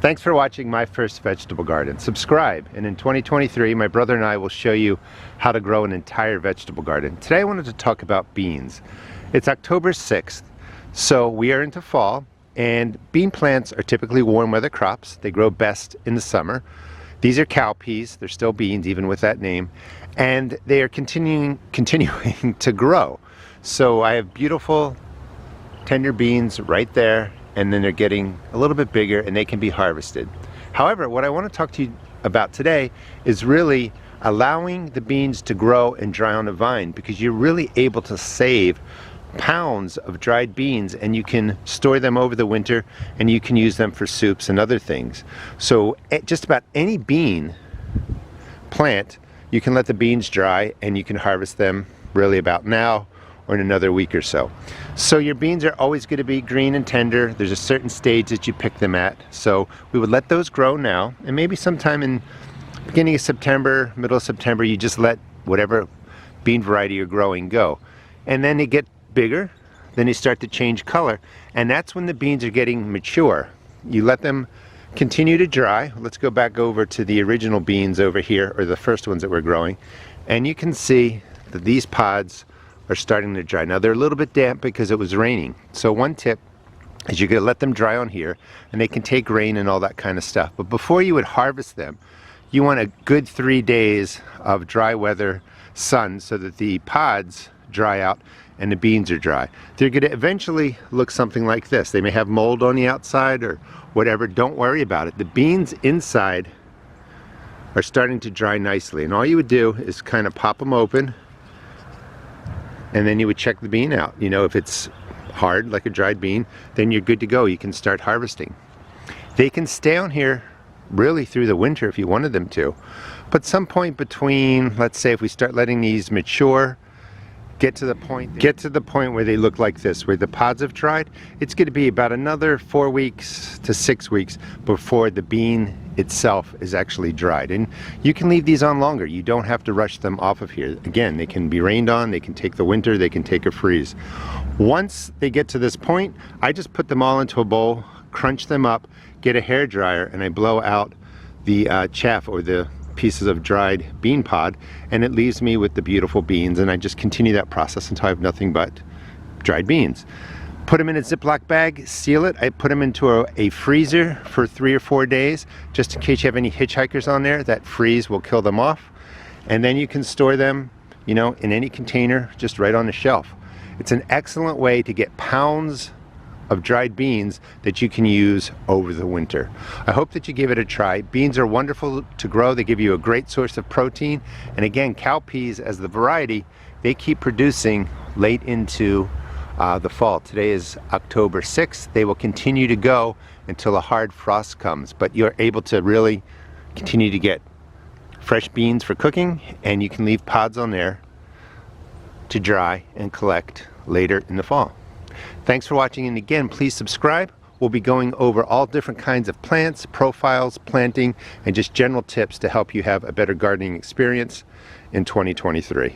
Thanks for watching my first vegetable garden. Subscribe, and in 2023 my brother and I will show you how to grow an entire vegetable garden. Today I wanted to talk about beans. It's October 6th, so we are into fall, and bean plants are typically warm weather crops. They grow best in the summer. These are cowpeas. They're still beans even with that name, and they are continuing to grow. So I have beautiful tender beans right there, and then they're getting a little bit bigger and they can be harvested. However, what I want to talk to you about today is really allowing the beans to grow and dry on a vine, because you're really able to save pounds of dried beans, and you can store them over the winter and you can use them for soups and other things. So just about any bean plant, you can let the beans dry and you can harvest them really about now or in another week or so. So your beans are always going to be green and tender. There's a certain stage that you pick them at. So we would let those grow now, and maybe sometime in beginning of September, middle of September, you just let whatever bean variety you're growing go. And then they get bigger, then they start to change color, and that's when the beans are getting mature. You let them continue to dry. Let's go back over to the original beans over here, or the first ones that we're growing, and you can see that these pods are starting to dry. Now they're a little bit damp because it was raining. So one tip is you're going to let them dry on here, and they can take rain and all that kind of stuff. But before you would harvest them, you want a good 3 days of dry weather sun so that the pods dry out and the beans are dry. They're going to eventually look something like this. They may have mold on the outside or whatever. Don't worry about it. The beans inside are starting to dry nicely, and all you would do is kind of pop them open, and then you would check the bean out. You know, if it's hard like a dried bean, then you're good to go. You can start harvesting. They can stay on here really through the winter if you wanted them to, but some point between, let's say if we start letting these mature, get to the point where they look like this, where the pods have dried, it's going to be about another 4 weeks to 6 weeks before the bean itself is actually dried. And you can leave these on longer. You don't have to rush them off of here. Again, they can be rained on, they can take the winter, they can take a freeze. Once they get to this point, I just put them all into a bowl, crunch them up, get a hair dryer, and I blow out the chaff or the pieces of dried bean pod, and it leaves me with the beautiful beans, and I just continue that process until I have nothing but dried beans. Put them in a Ziploc bag, seal it. I put them into a freezer for 3 or 4 days, just in case you have any hitchhikers on there. That freeze will kill them off, and then you can store them, you know, in any container, just right on the shelf. It's an excellent way to get pounds of dried beans that you can use over the winter. I hope that you give it a try. Beans are wonderful to grow. They give you a great source of protein, and again, cowpeas as the variety, they keep producing late into the fall. Today is October 6th. They will continue to go until a hard frost comes, but you're able to really continue to get fresh beans for cooking, and you can leave pods on there to dry and collect later in the fall. Thanks for watching, and again, please subscribe. We'll be going over all different kinds of plants, profiles, planting, and just general tips to help you have a better gardening experience in 2023.